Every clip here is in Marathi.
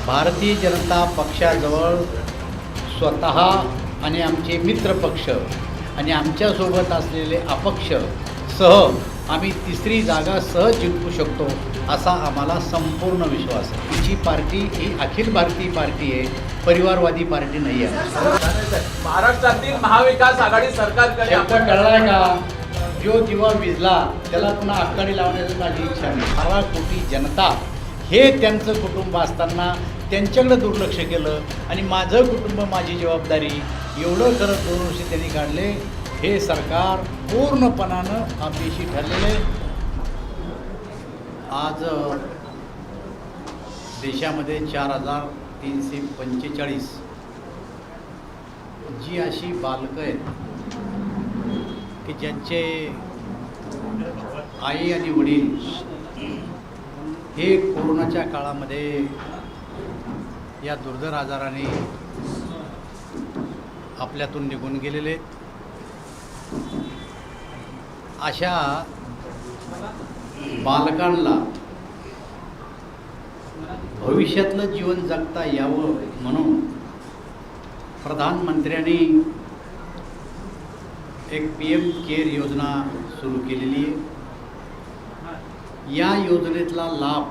भारतीय जनता पक्षाजवळ स्वतः आणि आमचे मित्रपक्ष आणि आमच्यासोबत असलेले अपक्ष सह आम्ही तिसरी जागा सहज जिंकू शकतो असा आम्हाला संपूर्ण विश्वास आहे. आमची पार्टी ही अखिल भारतीय पार्टी आहे, परिवारवादी पार्टी नाही आहे. महाराष्ट्रातील महाविकास आघाडी सरकारकडे शब्द कळलाय का? जो दिवा विजला त्याला पुन्हा आकाडी लावण्याची माझी इच्छा नाही. 12 कोटी जनता हे त्यांचं कुटुंब असताना त्यांच्याकडे दुर्लक्ष केलं आणि माझं कुटुंब माझी जबाबदारी एवढं करत 2 वर्ष त्यांनी काढले. हे सरकार पूर्णपणानं अपयशी ठरलेले. आज देशामध्ये 4345 जी अशी बालकं आहेत की ज्यांचे आई आणि वडील हे कोरोनाच्या काळामध्ये या दुर्धर आजाराने आपल्यातून निघून गेलेले आहेत. अशा बालकांना भविष्यातलं जीवन जगता यावं म्हणून प्रधानमंत्र्यांनी एक PM केअर योजना सुरू केलेली आहे. या योजनेतला लाभ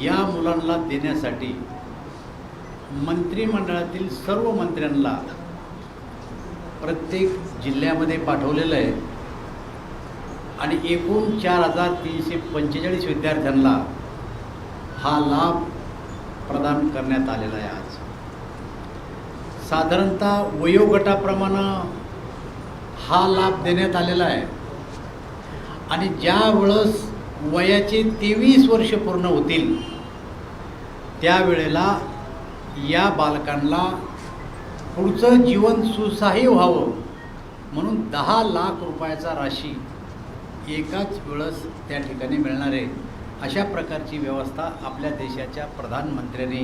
या मुलांना देण्यासाठी मंत्रिमंडळातील सर्व मंत्र्यांना प्रत्येक जिल्ह्यामध्ये पाठवलेलं आहे आणि एकूण 4345 विद्यार्थ्यांना हा लाभ प्रदान करण्यात आलेला आहे. आज साधारणतः वयोगटाप्रमाणे हा लाभ देण्यात आलेला आहे आणि ज्या वेळेस वयाचे 23 वर्ष पूर्ण होतील त्यावेळेला या बालकांना पुढचं जीवन सुसह्य व्हावं म्हणून 10 लाख रुपयाचा राशी एकाच वेळेस त्या ठिकाणी मिळणार आहे. अशा प्रकारची व्यवस्था आपल्या देशाच्या प्रधानमंत्र्यांनी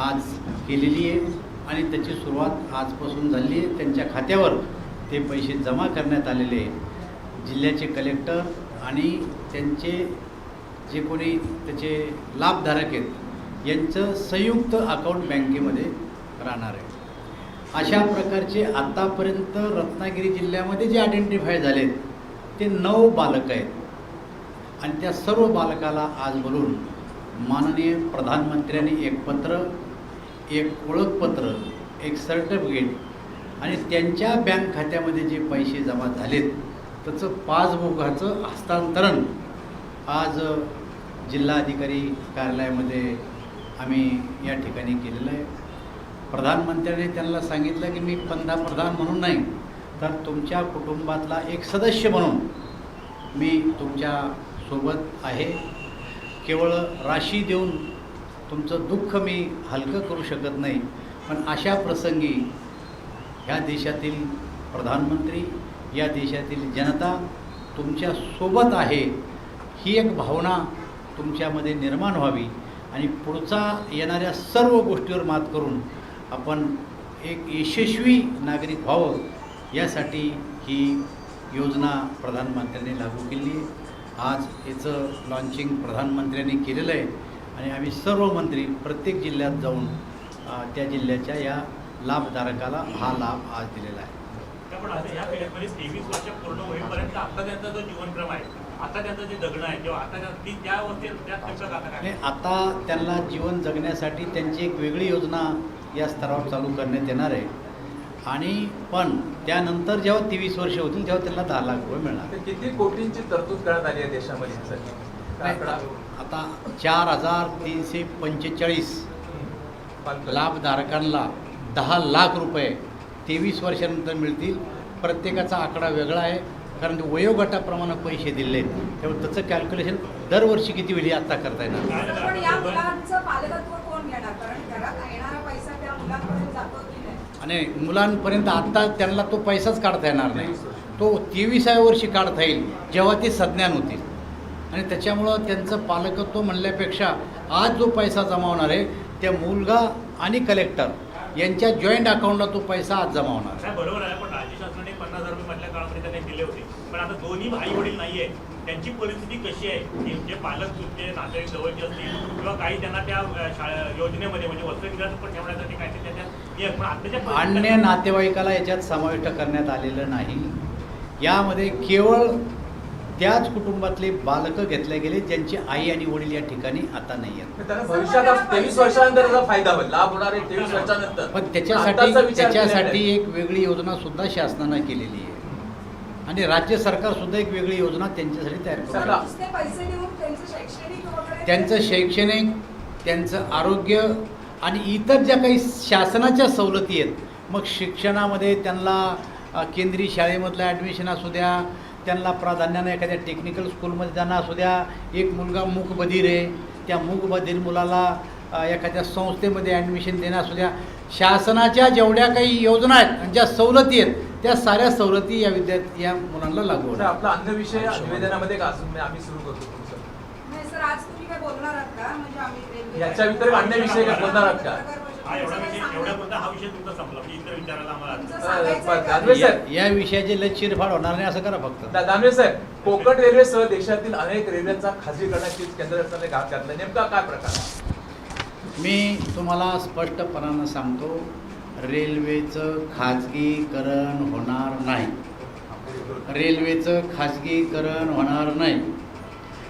आज केलेली आहे आणि त्याची सुरुवात आजपासून झाली आहे. त्यांच्या खात्यावर ते पैसे जमा करण्यात आलेले आहे. जिल्ह्याचे कलेक्टर आणि त्यांचे जे कोणी त्याचे लाभधारक आहेत यांचं संयुक्त अकाउंट बँकेमध्ये राहणार आहे. अशा प्रकारचे आत्तापर्यंत रत्नागिरी जिल्ह्यामध्ये जे आयडेंटिफाय झालेत ते 9 बालक आहेत आणि त्या सर्व बालकाला आज बोलून माननीय प्रधानमंत्र्यांनी एक पत्र, एक ओळखपत्र, एक सर्टिफिकेट आणि त्यांच्या बँक खात्यामध्ये जे पैसे जमा झालेत त्याचं पासबुकाचं हस्तांतरण आज जिल्हाधिकारी कार्यालयामध्ये आम्ही या ठिकाणी केलेलं आहे. प्रधानमंत्र्यांनी त्यांना सांगितलं की मी पंतप्रधान म्हणून नाही तर तुमच्या कुटुंबातला एक सदस्य म्हणून मी तुमच्यासोबत आहे. केवळ राशी देऊन तुमचं दुःख मी हलकं करू शकत नाही, पण अशा प्रसंगी ह्या देशातील प्रधानमंत्री, या देशातील जनता तुमच्या सोबत आहे ही एक भावना तुमच्यामध्ये निर्माण व्हावी आणि पुढचा येणाऱ्या सर्व गोष्टीवर मात करून आपण एक यशस्वी नागरिक व्हावं यासाठी ही योजना प्रधानमंत्र्यांनी लागू केली आहे. आज याचं लॉन्चिंग प्रधानमंत्र्यांनी केलेलं आहे आणि आम्ही सर्व मंत्री प्रत्येक जिल्ह्यात जाऊन त्या जिल्ह्याच्या या लाभधारकाला हा लाभ आज दिलेला आहे. पण आता या पिढीमध्ये 23 वर्ष पूर्ण होईपर्यंत आता त्यांचा जो जीवनक्रम आहे, आता त्यांचं जे जगणं आहे किंवा आता त्यावरती काय आता त्यांना जीवन जगण्यासाठी त्यांची एक वेगळी योजना या स्तरावर चालू करण्यात येणार आहे आणि पण त्यानंतर जेव्हा 23 वर्ष होतील तेव्हा त्यांना 10 लाख रुपये मिळणार. किती कोटींची तरतूद करण्यात आली आहे देशामध्ये? आता 4345 लाभधारकांना 10 लाख रुपये 23 वर्षानंतर मिळतील. प्रत्येकाचा आकडा वेगळा आहे कारण वयोगटाप्रमाणे पैसे दिले आहेत त्यामुळे त्याचं कॅल्क्युलेशन दरवर्षी किती वेळी आत्ता करता येणार. आणि मुलांपर्यंत आत्ता त्यांना तो पैसाच काढता येणार नाही. तो 23व्या वर्षी काढता येईल जेव्हा ते सज्ञान होतील आणि त्याच्यामुळं त्यांचं पालकत्व म्हणल्यापेक्षा आज जो पैसा जमा होणार आहे त्या मुलगा आणि कलेक्टर यांच्या जॉईंट अकाउंटला तो पैसा आज जमा होणार. बरोबर आहे, पण राज्य शासनाने 50,000 रुपये मधल्या काळामध्ये त्यांनी दिले होते, पण आता दोन्ही आई वडील नाही आहे त्यांची परिस्थिती कशी आहे की जे पालक तुमचे नातेवाईक जवळचे असतील किंवा काही त्यांना त्या योजनेमध्ये म्हणजे वस्त्रगृहात पण ठेवण्यासाठी काय ते त्याच्यात पण आताच्या अन्य परिस्थितीत- नातेवाईकाला याच्यात समाविष्ट करण्यात आलेलं नाही. यामध्ये केवळ त्याच कुटुंबातले बालकं घेतले गेले ज्यांची आई आणि वडील या ठिकाणी आता नाही आहेत. त्यांना भविष्यात 23 वर्षानंतर त्याचा फायदा होईल, लाभ होणार आहे 23 वर्षानंतर. पण आताचा त्याच्यासाठी विचार केलेला त्याच्यासाठी आहे. एक वेगळी योजना सुद्धा शासनानं केलेली आहे आणि राज्य सरकार सुद्धा एक वेगळी योजना त्यांच्यासाठी तयार करू सरकार- शकतं. नुसते पैसे देऊन त्यांचं शैक्षणिक वगैरे त्यांचं शैक्षणिक, त्यांचं आरोग्य आणि इतर ज्या काही शासनाच्या सवलती आहेत, मग शिक्षणामध्ये त्यांना केंद्रीय शाळेमधलं ॲडमिशन असू द्या, त्यांना प्राधान्यानं एखाद्या टेक्निकल स्कूलमध्ये जाणं असू द्या. एक मुलगा मूकबधीर आहे, त्या मूकबधीर मुलाला एखाद्या संस्थेमध्ये ॲडमिशन देणं असू द्या. शासनाच्या जेवढ्या काही योजना आहेत आणि ज्या सवलती आहेत त्या साऱ्या सवलती या मुलांना लागू तर होणार. आपला अन्न विषय निवेदनामध्ये का अजून आम्ही सुरू करतो तुमचं. नाही सर, आज तुम्ही काय बोलणार आहात का? म्हणजे आम्ही रेल्वे- याच्या व्यतिरिक्त अन्य विषय काय बोलणार आहात का? हा एवढा विषय एवढ्यापुरता हा विषय तुमचा संपला म्हणजे इतर विचारायला आम्हाला तुमचं सांगायचं आहे का? दानवे साहेब, या विषयाची लय चिरफाड होणार नाही असं करा फक्त. दानवे साहेब, कोकण रेल्वेसह देशातील अनेक रेल्वेचा खाजगीकरणाची केंद्र सरकारने घात घातला, नेमका काय प्रकार आहे? मी तुम्हाला स्पष्टपणानं सांगतो, रेल्वेचं खाजगीकरण होणार नाही. रेल्वेचं खाजगीकरण होणार नाही.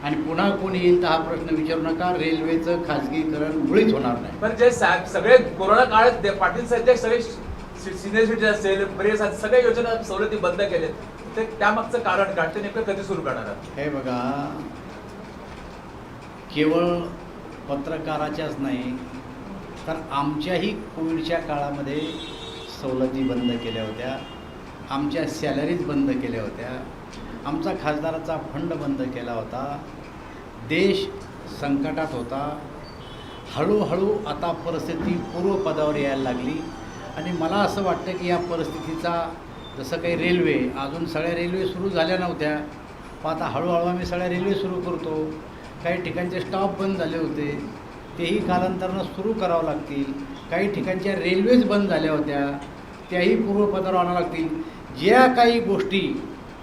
आणि पुन्हा कोणी येईल तर हा प्रश्न विचारू नका. रेल्वेचं खाजगीकरण मुळीच होणार नाही. पण जे सगळे कोरोना काळात पाटील साहेब सगळे सिनियर सिटीजन असेल, बरेच सगळ्या योजना सवलती बंद केलेत, ते त्यामागचं कारण काय, ते नेमकं कधी सुरू करणार आहात? हे बघा, केवळ पत्रकाराच्याच नाही तर आमच्याही कोविडच्या काळामध्ये सवलती बंद केल्या होत्या, आमच्या सॅलरीज बंद केल्या होत्या, आमचा खासदाराचा फंड बंद केला होता. देश संकटात होता. हळूहळू आता परिस्थिती पूर्वपदावर यायला लागली आणि मला असं वाटतं की या परिस्थितीचा जसं काही रेल्वे अजून सगळ्या रेल्वे सुरू झाल्या नव्हत्या, पण आता हळूहळू आम्ही सगळ्या रेल्वे सुरू करतो. काही ठिकाणचे स्टॉप बंद झाले होते, तेही कालांतरानं सुरू करावं लागतील. काही ठिकाणच्या रेल्वेज बंद झाल्या होत्या, त्याही पूर्वपदावर आणावं लागतील. ज्या काही गोष्टी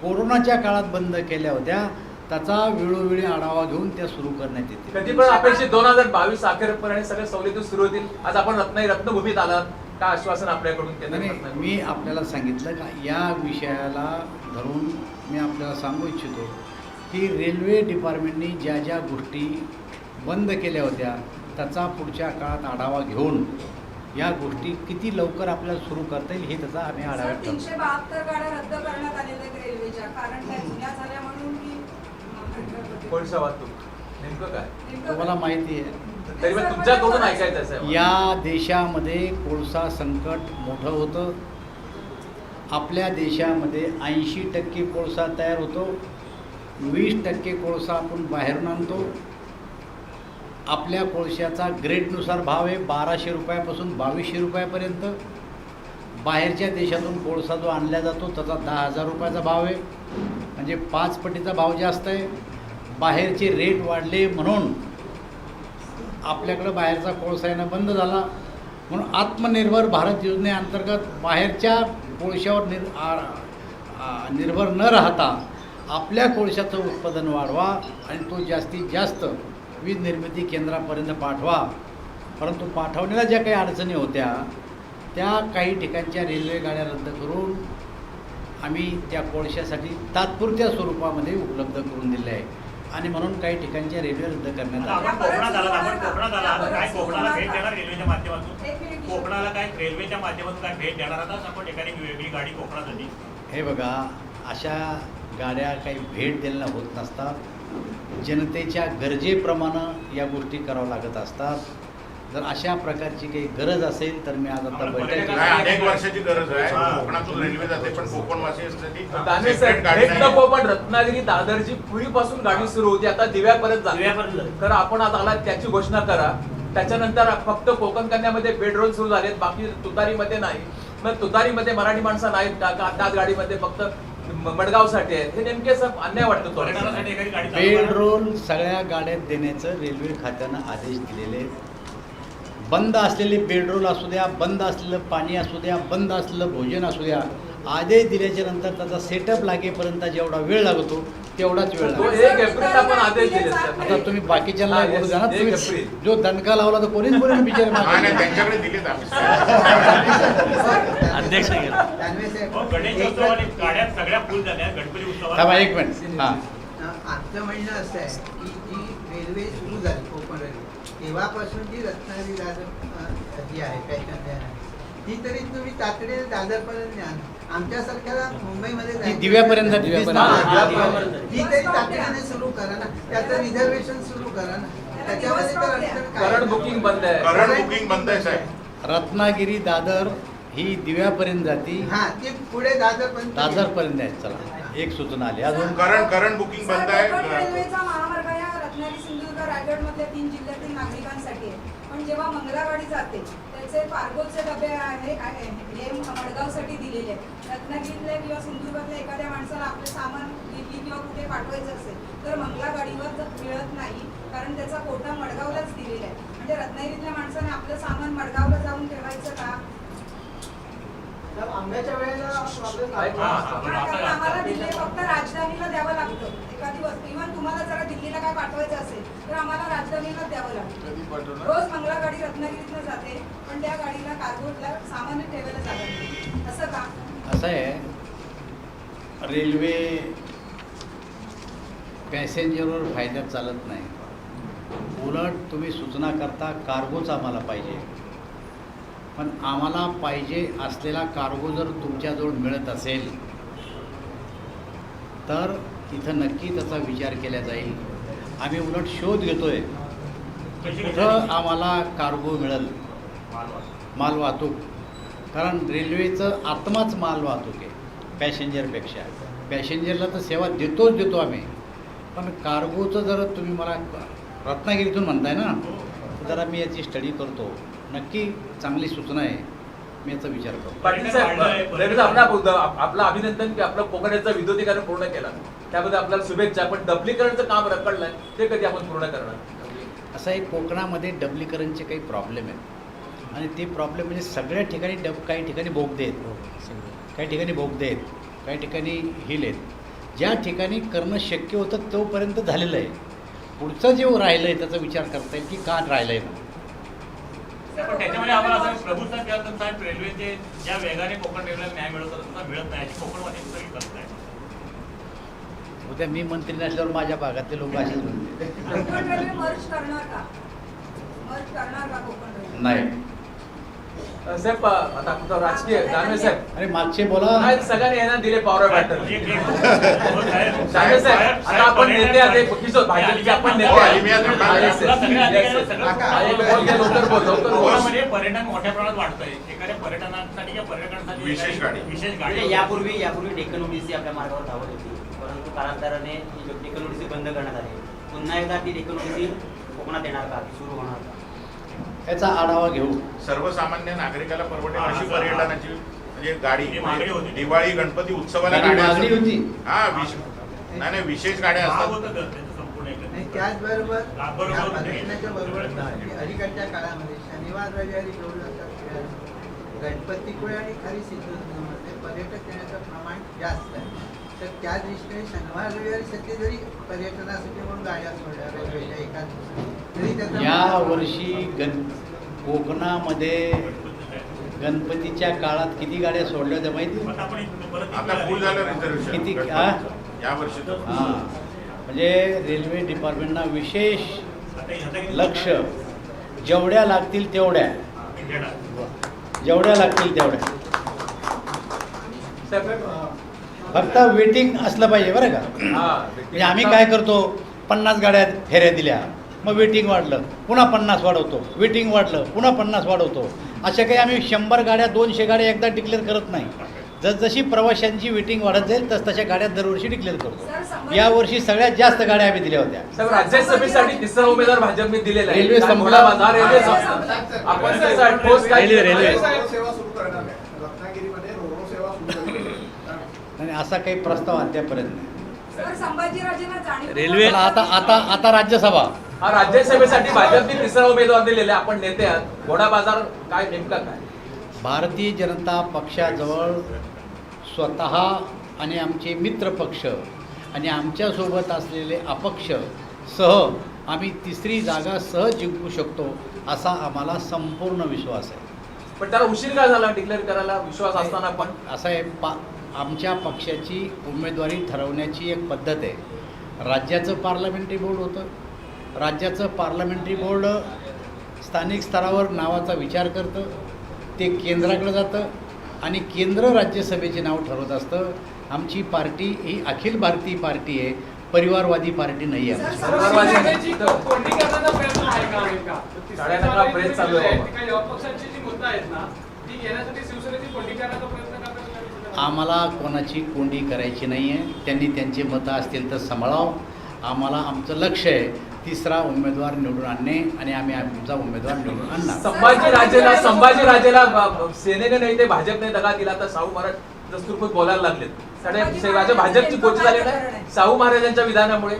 कोरोनाच्या काळात बंद केल्या होत्या त्याचा वेळोवेळी आढावा घेऊन त्या सुरू करण्यात येतील. कधी पण अपेक्षित 2022 अखेरपर्यंत सगळ्या सवलती सुरू होतील. आज आपण रत्नभूमीत आलात, का आश्वासन आपल्याकडून केंद्र नाही, सरकारने? मी आपल्याला सांगितलं का या विषयाला धरून मी आपल्याला सांगू इच्छितो की रेल्वे डिपार्टमेंटनी ज्या ज्या गोष्टी बंद केल्या होत्या त्याचा पुढच्या काळात आढावा घेऊन या गोष्टी किती लवकर आपल्याला सुरू करता येईल हे त्याचा आम्ही सर, आढावा ठरवू. 372 गाड्या रद्द करण्यात आलेल्या आहेत रेल्वेच्या, कारण त्या जुन्या झाल्या म्हणून की कोळसा वाहतूक नेमकं काय? नेमकं तुम्हाला माहिती आहे, तरी पण तुमच्याकडून ऐकायचं आहे साहेब. या देशामध्ये कोळसा संकट मोठं होतं. आपल्या देशामध्ये 80% कोळसा तयार होतो, 20% कोळसा आपण बाहेरून आणतो. आपल्या कोळशाचा ग्रेडनुसार भाव आहे 1200 रुपयापासून 2200 रुपयापर्यंत. बाहेरच्या देशातून कोळसा जो आणला जातो त्याचा 10,000 रुपयाचा भाव आहे, म्हणजे 5 पटीचा भाव जास्त आहे. बाहेरचे रेट वाढले म्हणून आपल्याकडं बाहेरचा कोळसा येणं बंद झाला. म्हणून आत्मनिर्भर भारत योजनेअंतर्गत बाहेरच्या कोळशावर निर्भर न राहता आपल्या कोळशाचं उत्पादन वाढवा आणि तो जास्तीत जास्त वीज निर्मिती केंद्रापर्यंत पाठवा. परंतु पाठवण्याला ज्या काही अडचणी होत्या त्या काही ठिकाणच्या रेल्वे गाड्या रद्द करून आम्ही त्या कोळशासाठी तात्पुरत्या स्वरूपामध्ये उपलब्ध करून दिले आहे आणि म्हणून काही ठिकाणच्या रेल्वे रद्द करण्यात आता आल्या. आपण कोकणात आला आपण कोकणात आला आता काय कोकणाला भेट देणार रेल्वेच्या माध्यमातून? एक मिनिट. कोकणाला काय रेल्वेच्या माध्यमातून काय भेट देणार आहात आपण एखादी वेगळी गाडी कोकणासाठी? हे बघा, अशा गाड्या काही भेट द्यायला होत नसतात. जनतेच्या गरजेप्रमाणे या गोष्टी कराव्या लागत असतात. जर अशा प्रकारची काही गरज असेल तर मी आज आता बैठक नाही, अनेक वर्षाची गरज आहे. कोकणातून रेल्वे जाते पण कोकणवासीयांसाठी दानवे separate साहेब, गाडी भेट नाही. नको, पण रत्नागिरी दादरची पुरीपासून गाडी सुरू होती, आता दिव्यापर्यंत जाते. दिव्यापर्यंत. तर आपण आज आलात त्याची घोषणा करा. त्याच्यानंतर फक्त कोकण कन्यामध्ये बेडरोल सुरू झालेत, बाकी तुतारीमध्ये नाही. मग तुतारीमध्ये मराठी माणसं नाहीत का? त्याच गाडीमध्ये फक्त मडगावसाठी आहेत. हे नेमके सब अन्याय वाटतो तो. पर्यटनासाठी एखादी गाडी चालू करा. पेट्रोल सगळ्या गाड्यात देण्याचं रेल्वे खात्यानं आदेश दिलेले आहेत. बंद असलेले पेट्रोल असू द्या, बंद असलेलं पाणी असू द्या, बंद असलेलं भोजन असू द्या, आदेश दिल्याच्या नंतर त्याचा सेटअप लागेपर्यंत जेवढा वेळ लागतो तेवढाच वेळ तो लागेल. 1 एप्रिलला पण आदेश दिले आता तुम्ही बाकीच्याला हा, बोलू द्या ना, 1 तुम्ही एप्रिल. जो दणका लावला तर कोणीच बोलेल बिचारे हा नाही मागे. त्यांच्याकडे दिलेत आम्ही अध्यक्ष दानवे साहेब, हो, गणेशोत्सवाने गाड्या सगळ्या फुल झाल्या गणपती उत्सवात. थांबा एक मिनिट. हां आमचं म्हणणं असं आहे की जी रेल्वे सुरू झाली कोकण रेल्वे तेव्हापासून जी रत्नागिरी दादर जी आहे पॅशन आहे ती तरी तुम्ही तातडीने दादरपर्यंत न्या. आमच्या सरकारला मुंबईमध्ये ती जायचं. दिव्यापर्यंत जाते, दिव्यापर्यंत. ती तरी तातडीने सुरू करा ना, त्याचं रिझर्वेशन सुरू करा ना. त्याच्यामध्ये तर अडचण काय? करंट बुकिंग बंद आहे. करंट बुकिंग बंद आहे साहेब. रत्नागिरी दादर ही दिव्यापर्यंत जाती, हा ती पुढे दादरपर्यंत दादरपर्यंत आहे. चला एक सूचना आली अजून. करंट बुकिंग बंद सर, कोकण आहे. रेल्वेचा महामार्ग या रत्नागिरी सिंधुदुर्ग रायगड मधल्या 3 जिल्ह्यातील नागरिकांसाठी आहे. पण जेव्हा मंगळागाडी जाते त्याचे कार्गोचे डबे हे मडगावसाठी दिलेले आहेत. रत्नागिरीतल्या किंवा सिंधुदुर्गातल्या एखाद्या माणसाला आपले सामान दिल्ली किंवा कुठे पाठवायचं असेल तर मंगळागाडीवर मिळत नाही, कारण त्याचा कोटा मडगावलाच दिलेला आहे. म्हणजे रत्नागिरीतल्या माणसाने आपलं सामान मडगावला जाऊन ठेवायचं का? आंब्याच्या वेळेला कारण आम्हाला दिल्ली फक्त राजधानीला द्यावं लागतं. एखादी वस्तू इव्हन तुम्हाला जरा दिल्लीला काय पाठवायचं असेल तर आम्हाला राजधानीला द्यावं लागतं. रोज मंगळागाडी रत्नागिरीतनं जाते, पण त्या गाडीला कार्गोला सामान ठेवायला जागा नाही. असं का? असं आहे, रेल्वे पॅसेंजरवर फायद्यात चालत नाही. उलट तुम्ही सूचना करता कार्गोच आम्हाला पाहिजे, पण आम्हाला पाहिजे असलेला कार्गो जर तुमच्याजवळ मिळत असेल तर इथं नक्की त्याचा विचार केला जाईल. आम्ही उलट शोध घेतोय कुठं आम्हाला कार्गो मिळेल, माल वाहतूक. कारण रेल्वेचं आत्माच माल वाहतूक आहे पॅसेंजरपेक्षा. पॅसेंजरला तर सेवा देतो आम्ही, पण कार्गोचं जर तुम्ही मला रत्नागिरीतून म्हणताय ना, तर जरा मी याची स्टडी करतो. नक्की चांगली सूचना आहे, मी याचा विचार करतो. पाटील साहेब, रेल्वेचं आपलं अभिनंदन की आपलं कोकण रेल्वेचं विद्युतीकरण पूर्ण केलं, त्याबद्दल आपल्याला शुभेच्छा. पण डबलीकरणचं काम रखडलंय, ते कधी आपण पूर्ण करणार? असं आहे, कोकणामध्ये डबलीकरणचे काही प्रॉब्लेम आहेत आणि ते प्रॉब्लेम म्हणजे सगळ्या ठिकाणी काही ठिकाणी बोगदे आहेत, काही ठिकाणी बोगदे आहेत, काही ठिकाणी हिल आहेत. ज्या ठिकाणी करणं शक्य होतं तोपर्यंत झालेलं आहे. पुढचं जे राहिलं आहे त्याचा विचार करता येईल की का राहिलं आहे म्हणून. पण त्याच्यामध्ये आम्हाला असं प्रभूचा किंवा साहेब रेल्वेचे ज्या वेगाने कोकण रेल्वेला न्याय मिळत होता तसा मिळत नाही अशी कोकणमध्ये सगळी करत आहे. उद्या मी मंत्री नसल्यावर माझ्या भागातले लोक असेच म्हणते. कोकण रेल्वे मर्ज करणार का? मर्ज करणार का कोकण रेल्वे? नाही. साहेब, आता आपलं राजकीय दानवे साहेब, अरे मागचे बोला. नाही सगळ्यांनी यांना दिले पॉवर बॅटल. हो, साहेब. दानवे साहेब, आता आपण नेते आहेत, एक किशोर भाजपचे आपण नेते आहेत. Yes, yes. हा, एक बोल घे, लवकर बोल. कोकणामध्ये पर्यटन मोठ्या प्रमाणात वाढतंय. एखाद्या पर्यटनासाठी किंवा पर्यटनासाठी विशेष गाडी. विशेष म्हणजे गाडी यापूर्वी डेक्कन ओडिसी आपल्या मार्गावर धावत होती, परंतु कालांतराने ही डेक्कन ओडिसी बंद करण्यात आली. पुन्हा एकदा ती डेक्कन ओडिसी कोकणात येणार का, सुरू होणार का? याचा आढावा घेऊ. सर्वसामान्य नागरिकाला परवडेल हा, अशी हा, पर्यटनाची म्हणजे गाडी ही मागणी होती. दिवाळी गणपती उत्सवाला गाडी गाड्या मागणी असतात. होती. हा नाही विशेष गाड्या भाग असतात. होतं तर त्याचं संपूर्ण आणि एकत्रित. त्याचबरोबर बरोबर या होते. पर्यटनाच्या बरोबर अलीकडच्या काळामध्ये शनिवार रविवारी घेऊन जातात. गणपतीपुळे आणि खाली सिंधुदुर्गमध्ये पर्यटक येण्याचं प्रमाण जास्त आहे. तर त्या दृष्टीने शनिवार रविवारी सध्या जरी पर्यटनासाठी म्हणून गाड्या सोडल्या रेल्वेच्या एका दिवसात तरी त्याचा या वर्षी कोकणामध्ये गणपतीच्या काळात किती गाड्या सोडल्या होत्या माहिती? आता आपण इथून परत आता फुल झालं रिझर्वेशन. किती? हा? या वर्षी तर हां, म्हणजे रेल्वे डिपार्टमेंटना विशेष आता ह्याचा किती लक्ष, जेवढ्या लागतील तेवढ्या, जेवढ्या लागतील तेवढ्या. साहेब, फक्त वेटिंग असलं पाहिजे बरं का. हा, म्हणजे आम्ही काय करतो, 50 गाड्या फेऱ्या दिल्या, मग वेटिंग वाढलं, पुन्हा 50 वाढवतो, वेटिंग वाढलं, पुन्हा 50 वाढवतो. अशा काही आम्ही 100 गाड्या 200 गाड्या एकदा डिक्लेअर करत नाही. जसजशी प्रवाशांची वेटिंग वाढत जाईल तसतशा गाड्या दरवर्षी डिक्लेअर करतो. यावर्षी सगळ्यात जास्त गाड्या आम्ही दिल्या होत्या. साहेब, राज्यसभेसाठी तिसरा उमेदवार भाजपने दिलेला आहे. रेल्वे संपला. घोडा बाजार, रेल्वे संपला. आपण त्याचा ठोस काय रेल्वे. सेवा सुरू करणार आहे. रत्नागिरीमध्ये रोरो सेवा सुरू करणार आहे. आणि असा काही प्रस्ताव अद्यापर्यंत नाही. सर, संभाजीराजेंना जाणीव रेल्वे- आता राज्यसभा. हा, राज्यसभेसाठी भाजपने तिसरा उमेदवार दिलेला आहे. आपण नेते आहात. घोडा बाजार काय नेमका काय? भारतीय जनता पक्षाजवळ स्वतः आणि आमचे मित्र पक्ष आणि आमच्यासोबत असलेले अपक्ष सह आम्ही तिसरी जागा सहज जिंकू शकतो असा आम्हाला संपूर्ण विश्वास आहे. पण त्याला उशीर का झाला डिक्लेअर करायला विश्वास असताना पण? असं आहे आमच्या पक्षाची उमेदवारी ठरवण्याची एक पद्धत आहे. राज्याचं पार्लमेंटरी बोर्ड होतं. राज्याचं पार्लमेंटरी बोर्ड स्थानिक स्तरावर नावाचा विचार करतं, ते केंद्राकडे जातं आणि केंद्र राज्यसभेचे नाव ठरवत असतं. आमची पार्टी ही अखिल भारतीय पार्टी आहे, परिवारवादी पार्टी नाही आहे. परिवारवादी कोंडी करण्याचा प्रयत्न आहे का अमेरिका? साडेनऊला प्रेस चालू आहे. काही अपक्षांची जी मुद्दा आहेत ना ती घेण्यासाठी शिवसेनेची कोंडी करण्याचा प्रयत्न करतात. आम्हाला कोणाची कोंडी करायची नाही आहे. त्यांनी त्यांचे मतं असतील तर सांभाळावं. आम्हाला आमचं लक्ष आहे तिसरा उमेदवार निवडून आणणे आणि आम्ही आमचा उमेदवार निवडून आणणार. संभाजीराजेला सेनेने नाही ते भाजपने दगा दिला तर शाहू महाराज दस्तूरपत बोलायला लागलेत. राजा भाजपची कोच झाले ना शाहू महाराजांच्या विधानामुळे.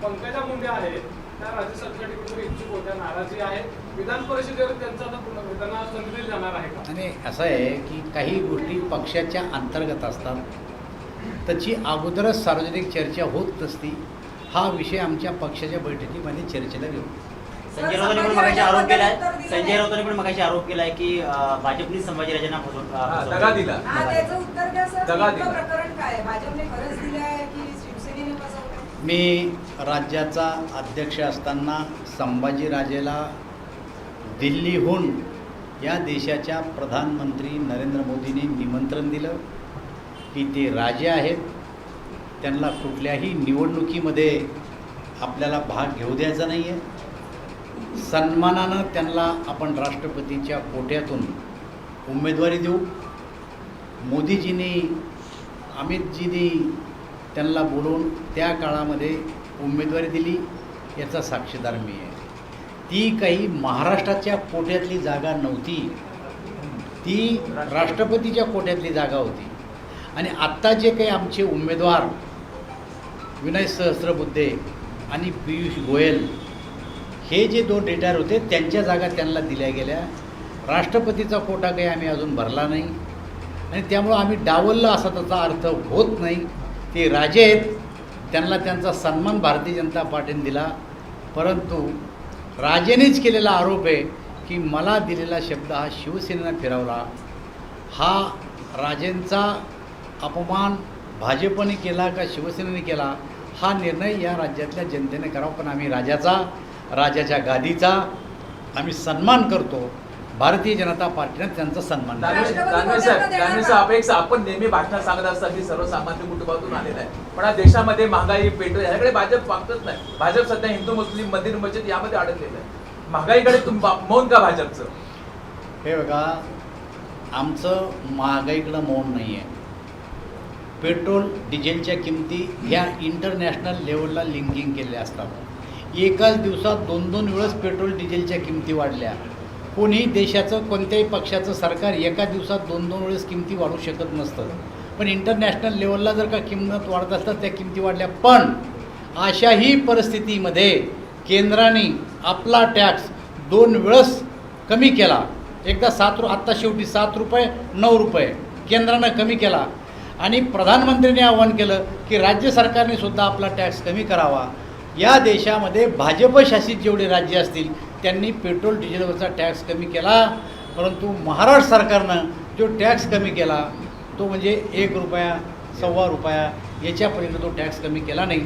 पंकजा मुंडे आहेत त्या राज्यसभेसाठी कुठेतरी इच्छुक होत्या, नाराजी आहे. विधान परिषदेवर त्यांचा आता त्यांना संधी दिली जाणार आहे का? आणि असं आहे की काही गोष्टी पक्षाच्या अंतर्गत असतात, त्याची अगोदरच सार्वजनिक चर्चा होत नसती. हा विषय आमच्या पक्षाच्या बैठकीमध्ये चर्चेला घेऊ. संजय राऊतांनी पण मगाशी आरोप केलाय की भाजपने संभाजीराजांना दगा दिला. त्याचं उत्तर द्या सर. दगा नेमकं दिला. प्रकरण काय आहे? भाजपने खरंच दिलं आहे की शिवसेनेने फसवलंय? मी राज्याचा अध्यक्ष असताना संभाजीराजेला दिल्लीहून या देशाच्या प्रधानमंत्री नरेंद्र मोदींनी निमंत्रण दिलं की ते राजे आहेत, त्यांना कुठल्याही निवडणुकीमध्ये आपल्याला भाग घेऊ द्यायचा नाही आहे. सन्मानानं त्यांना आपण राष्ट्रपतीच्या कोट्यातून उमेदवारी देऊ. मोदीजींनी अमितजींनी त्यांना बोलवून त्या काळामध्ये उमेदवारी दिली, याचा साक्षीदार मी आहे. ती काही महाराष्ट्राच्या कोट्यातली जागा नव्हती, ती राष्ट्रपतीच्या कोट्यातली जागा होती. आणि आत्ता जे काही आमचे उमेदवार विनय सहस्त्रबुद्धे आणि पियुष गोयल हे जे 2 रिटायर होते त्यांच्या जागा त्यांना दिल्या गेल्या. राष्ट्रपतीचा कोटा काही आम्ही अजून भरला नाही आणि त्यामुळं आम्ही डावललं असा त्याचा अर्थ होत नाही. ते राजे आहेत, त्यांना त्यांचा सन्मान भारतीय जनता पार्टीने दिला. परंतु राजेनेच केलेला आरोप आहे की मला दिलेला शब्द हा शिवसेनेनं फिरवला. हा राजेंचा अपमान भाजपने केला का शिवसेनेने केला हा निर्णय या राज्यातल्या जनतेने करावा. पण आम्ही राजाच्या गादीचा आम्ही सन्मान करतो. भारतीय जनता पार्टीने त्यांचा सन्मान केला. दानवे साहेब आपण नेहमी भाषणात सांगत असता की सर्वसामान्य कुटुंबातून आलेला आहे, पण या देशामध्ये महागाई, पेट्रोल याकडे भाजप वागतच नाही. भाजप सध्या हिंदू मुस्लिम मंदिर मस्जिद यामध्ये अडकलेलं आहे. महागाईकडे मौन का भाजपचं? हे बघा, आमचं महागाईकडं मौन नाही आहे. पेट्रोल डिझेलच्या किमती ह्या इंटरनॅशनल लेवलला लिंकिंग केल्या असतात. एकाच दिवसात 2-2 वेळेस पेट्रोल डिझेलच्या किमती वाढल्या. कोणीही देशाचं कोणत्याही पक्षाचं सरकार एका दिवसात 2-2 वेळेस किमती वाढू शकत नसतं. पण इंटरनॅशनल लेवलला जर का किंमत वाढत असतात त्या किमती वाढल्या. पण अशाही परिस्थितीमध्ये केंद्राने आपला टॅक्स 2 वेळेस कमी केला. एकदा आत्ता शेवटी 7 रुपये 9 रुपये केंद्रानं कमी केला आणि प्रधानमंत्र्यांनी आवाहन केलं की राज्य सरकारने सुद्धा आपला टॅक्स कमी करावा. या देशामध्ये भाजपशासित जेवढे राज्य असतील त्यांनी पेट्रोल डिझेलवरचा टॅक्स कमी केला. परंतु महाराष्ट्र सरकारनं जो टॅक्स कमी केला तो म्हणजे 1 रुपया, 1.25 रुपया याच्यापर्यंत तो टॅक्स कमी केला नाही.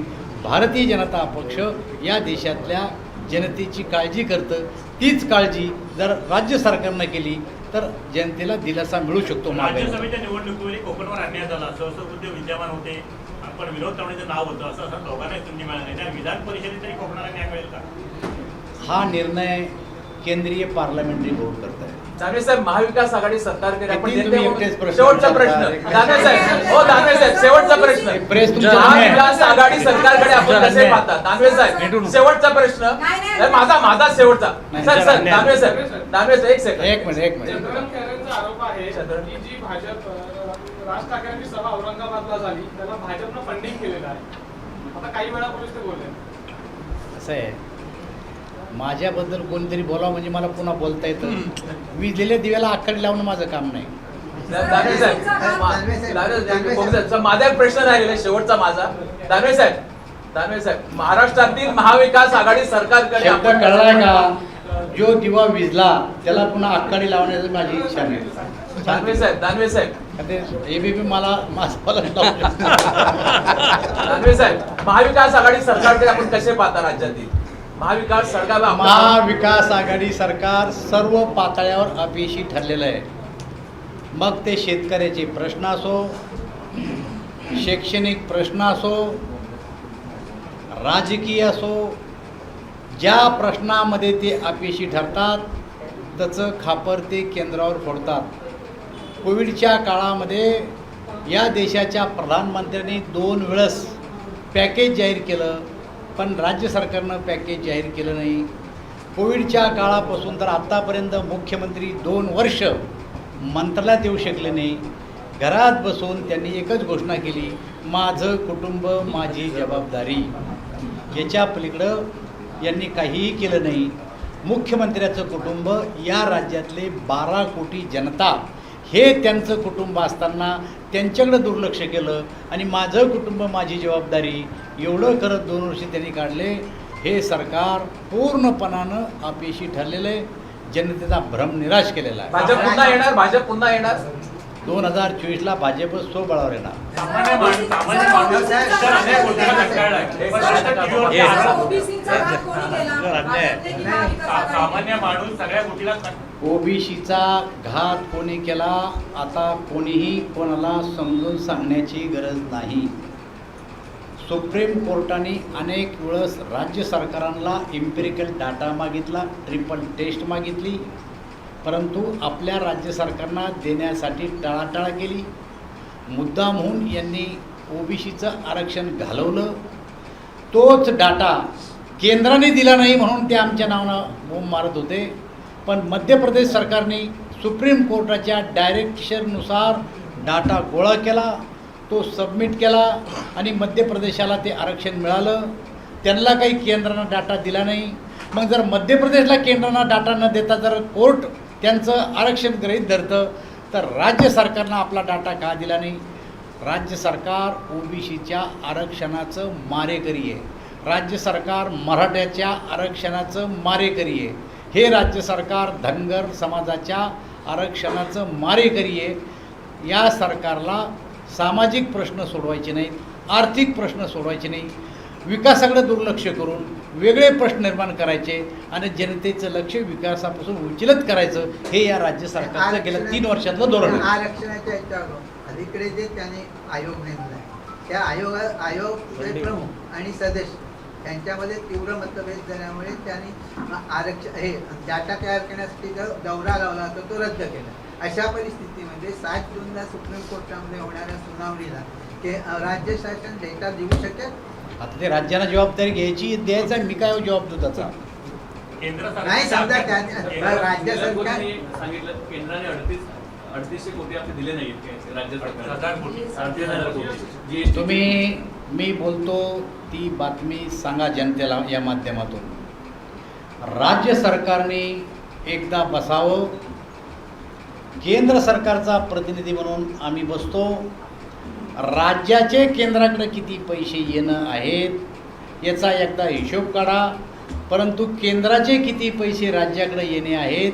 भारतीय जनता पक्ष या देशातल्या जनतेची काळजी करतं. तीच काळजी जर राज्य सरकारनं केली तर जनतेला दिलासा मिळू शकतो. राज्यसभेच्या निवडणुकीमध्ये कोकणवर अन्याय झाला, सहस्त्रबुद्धे विद्यमान होते, पण विनोद तावडेचं नाव होतं, असं दोघांनाही संधी मिळाली नाही. विधान परिषदेत तरी कोकणाला न्याय मिळेल का? हा निर्णय केंद्रीय पार्लमेंटरी बोर्ड करत आहे. दानवे साहेब, महाविकास आघाडी सरकारकडे आपण किती तुम्ही एकटेच देते. प्रश्न शेवटचा प्रश्न विचारता? दानवे साहेब, शेवटचा प्रश्न. प्रेस तुमच्या महाविकास आघाडी सरकारकडे आपण कसे पाहतात? दानवे साहेब, शेवटचा प्रश्न. माझा शेवटचा. सर दानवे साहेब एक सेकंड. एक मिनिट. चंद्रकांत खैरेंचा आरोप आहे की जी भाजप राज ठाकरेंची सभा औरंगाबादला झाली त्याला भाजपनं फंडिंग केलेलं आहे. आता काही वेळापूर्वीच ते बोलले. असं आहे, माझ्याबद्दल कोणतरी बोलावं म्हणजे मला पुन्हा बोलता येतं. विजलेल्या दिव्याला आखडी लावणं माझं काम नाही. दानवे साहेब, माझा एक प्रश्न राहिलेला शेवटचा माझा. दानवे साहेब महाराष्ट्रातील महाविकास आघाडी सरकारकडे शब्द आपण कळलाय का? जो दिवा विजला त्याला पुन्हा आकाडी लावण्याची माझी इच्छा नाही. दानवे साहेब एबीपी मला माझं दानवे साहेब महाविकास आघाडी सरकारकडे आपण कसे पाहता? राज्यातील महाविकास सरकार महाविकास आघाडी सरकार सर्व पातळ्यावर अपयशी ठरलेलं आहे. मग ते शेतकऱ्याचे प्रश्न असो, शैक्षणिक प्रश्न असो, राजकीय असो, ज्या प्रश्नामध्ये ते अपयशी ठरतात त्याचं खापर ते केंद्रावर फोडतात. कोविडच्या काळामध्ये या देशाच्या प्रधानमंत्र्यांनी 2 वेळेस पॅकेज जाहीर केलं, पण राज्य सरकारनं पॅकेज जाहीर केलं नाही. कोविडच्या काळापासून तर आत्तापर्यंत मुख्यमंत्री 2 वर्ष मंत्रालयात येऊ शकले नाही. घरात बसून त्यांनी एकच घोषणा केली, माझं कुटुंब माझी जबाबदारी. याच्या पलीकडं यांनी काहीही केलं नाही. मुख्यमंत्र्याचं कुटुंब या राज्यातले 12 कोटी जनता हे त्यांचं कुटुंब असताना त्यांच्याकडे दुर्लक्ष केलं आणि माझं कुटुंब माझी जबाबदारी एवढं करत 2 वर्ष त्यांनी काढले. हे सरकार पूर्णपणानं अपयशी ठरलेलं आहे. जनतेचा भ्रम निराश केलेला आहे. भाजप पुन्हा येणार 2024ला भाजप स्वबळावर येणार. सामान्य माणूस तर अनेक गोष्टीला कंटाळलाय. ओबीसीचा घात कोणी केला? भाजपने की महाविकास आघाडीने? सामान्य माणूस सगळ्या गोष्टीला ओबीसीचा घात कोणी केला आता कोणीही कोणाला समजून सांगण्याची गरज नाही. सुप्रीम कोर्टाने अनेक वेळेस राज्य सरकारांना इम्पेरिकल डाटा मागितला, ट्रिपल टेस्ट मागितली, परंतु आपल्या राज्य सरकारना देण्यासाठी टाळाटाळ केली. मुद्दामहून यांनी ओबीसीचं आरक्षण घालवलं. तोच डाटा केंद्राने दिला नाही म्हणून ते आमच्या नावानं बोंब मारत होते. पण मध्य प्रदेश सरकारने सुप्रीम कोर्टाच्या डायरेक्शननुसार डाटा गोळा केला, तो सबमिट केला आणि मध्य प्रदेशाला ते आरक्षण मिळालं. त्यांना काही केंद्रानं डाटा दिला नाही. मग जर मध्य प्रदेशला केंद्रानं डाटा न देता जर कोर्ट त्यांचं आरक्षण गृहीत धरतं तर राज्य सरकारनं आपला डाटा का दिला नाही? राज्य सरकार ओबीसीच्या आरक्षणाचं मारेकरी आहे. राज्य सरकार मराठ्याच्या आरक्षणाचं मारेकरी आहे. हे राज्य सरकार धनगर समाजाच्या आरक्षणाचं मारेकरी आहे. या सरकारला सामाजिक प्रश्न सोडवायचे नाहीत, आर्थिक प्रश्न सोडवायचे नाही, विकासाकडे दुर्लक्ष करून वेगळे प्रश्न निर्माण करायचे आणि जनतेचं लक्ष विकासापासून विचलित करायचं हे या राज्य सरकारचं गेल्या 3 वर्षातलं धोरण आहे. आरक्षणाच्या याच्यावर अलीकडे जे त्याने आयोग नेमला आहे त्या आयोगाचे प्रमुख आणि सदस्य यांच्यामध्ये तीव्र मतभेद झाल्यामुळे त्यांनी आरक्षण हे डाटा तयार करण्यासाठी जो दौरा लावला होता तो रद्द केला. अशा परिस्थितीमध्ये 7 जूनला सुप्रीम कोर्टामध्ये होणाऱ्या सुनावणीला ते राज्य शासन डेटा देऊ शकेल? आता ते राज्याला जबाबदारी द्यायचा मी काय जबाब देऊ त्याचा? केंद्र नाही समजा राज्य सरकार सांगितलं केंद्राने 3800 कोटी आपले दिले नाहीत राज्य सरकार. तुम्ही मी बोलतो ती बातमी सांगा जनतेला या माध्यमातून. राज्य सरकारने एकदा बसावं. केंद्र सरकारचा प्रतिनिधी म्हणून आम्ही बसतो. राज्याचे केंद्राकडे किती पैसे येणं आहेत याचा एकदा हिशोब काढा, परंतु केंद्राचे किती पैसे राज्याकडे येणे आहेत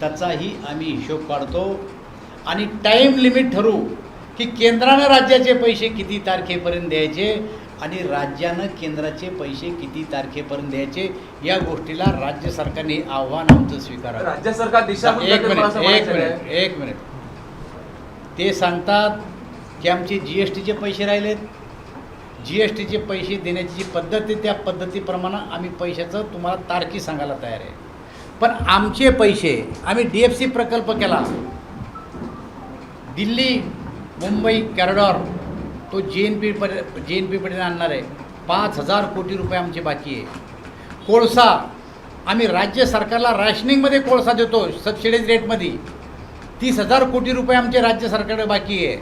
त्याचाही आम्ही हिशोब काढतो आणि टाईम लिमिट ठरवू की केंद्रानं राज्याचे पैसे किती तारखेपर्यंत द्यायचे आणि राज्यानं केंद्राचे पैसे किती तारखेपर्यंत द्यायचे. या गोष्टीला राज्य सरकारने आव्हान आमचं स्वीकारावं. राज्य सरकार एक मिनिट ते सांगतात की आमचे GSTचे पैसे राहिलेत. GSTचे पैसे देण्याची जी पद्धत आहे त्या पद्धतीप्रमाणे आम्ही पैशाचं तुम्हाला तारखी सांगायला तयार आहे. पण आमचे पैसे आम्ही DFC प्रकल्प केला, दिल्ली मुंबई कॉरिडॉर तो JNPT आणणार आहे. 5000 कोटी रुपये आमचे बाकी आहे. कोळसा आम्ही राज्य सरकारला रॅशनिंगमध्ये कोळसा देतो सबसिडाईज रेटमध्ये. 30,000 कोटी रुपये आमचे राज्य सरकारकडे बाकी आहे.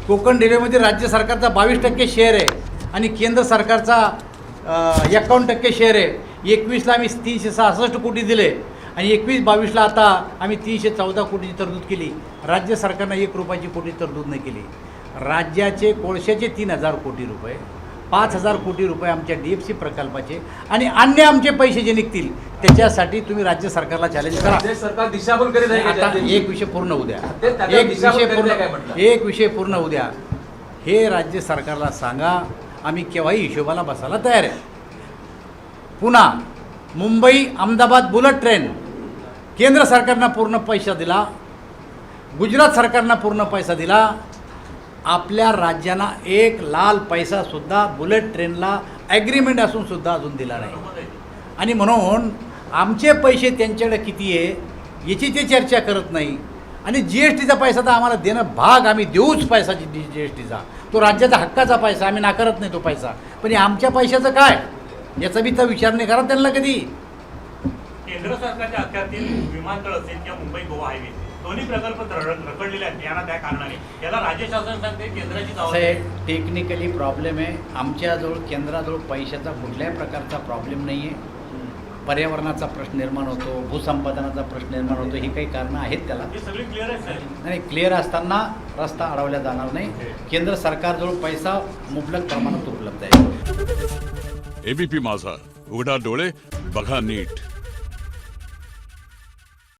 कोकण रेल्वेमध्ये राज्य सरकारचा 22% शेअर आहे आणि केंद्र सरकारचा 51% शेअर आहे. 21ला आम्ही 366 कोटी दिले आणि 21-22ला आता आम्ही 314 कोटीची तरतूद केली. राज्य सरकारनं 1 रुपयाची कोटी तरतूद नाही केली. राज्याचे कोळशाचे 3,000 कोटी रुपये, 5,000 कोटी रुपये आमच्या DFC प्रकल्पाचे आणि अन्य आमचे पैसे जे निघतील त्याच्यासाठी तुम्ही राज्य सरकारला चॅलेंज करा. राज्य सरकार दिशाभूल करीत आहे का आता त्याची? एक विषय पूर्ण होऊ द्या. ते त्याला दिशाभूल करीत आहे काय म्हटलं? एक विषय पूर्ण होऊ द्या. हे राज्य सरकारला सांगा, आम्ही केव्हाही हिशोबाला बसायला तयार आहे. पुन्हा मुंबई अहमदाबाद बुलेट ट्रेन केंद्र सरकारनं पूर्ण पैसा दिला, गुजरात सरकारनं पूर्ण पैसा दिला. आपल्या राज्याला एक लाल पैसासुद्धा बुलेट ट्रेनला ॲग्रीमेंट असून सुद्धा अजून दिला नाही. आणि म्हणून आमचे पैसे त्यांच्याकडे किती आहे याची ते चर्चा करत नाही. आणि GSTचा पैसा तर आम्हाला देणं भाग, आम्ही देऊच पैसा GSTचा. तो राज्याचा हक्काचा पैसा, आम्ही नाकारत नाही तो पैसा. पण हे आमच्या पैशाचं काय याचा बी तर विचार नाही करा त्यांना कधी. केंद्र सरकारच्या अखत्यारीतील विमानतळ असेल किंवा मुंबई गोवा हायवे दोन्ही प्रकल्प रखडलेले आहेत यांना त्या कारणाने. याला राज्य शासन सांगते केंद्राची असं आहे, जबाबदारी. टेक्निकली प्रॉब्लेम आहे. आमच्याजवळ केंद्राजवळ पैशाचा कुठल्याही प्रकारचा प्रॉब्लेम नाही आहे. पर्यावरणाचा प्रश्न निर्माण होतो, भूसंपादनाचा प्रश्न निर्माण होतो, ही काही कारणं आहेत त्याला. ही सगळी क्लिअर आहे साहेब. नाही, क्लिअर असताना रस्ता अडवला जाणार नाही. केंद्र सरकारजवळ पैसा मुबलक प्रमाणात उपलब्ध आहे. ABP माझा, उघडा डोळे बघा नीट.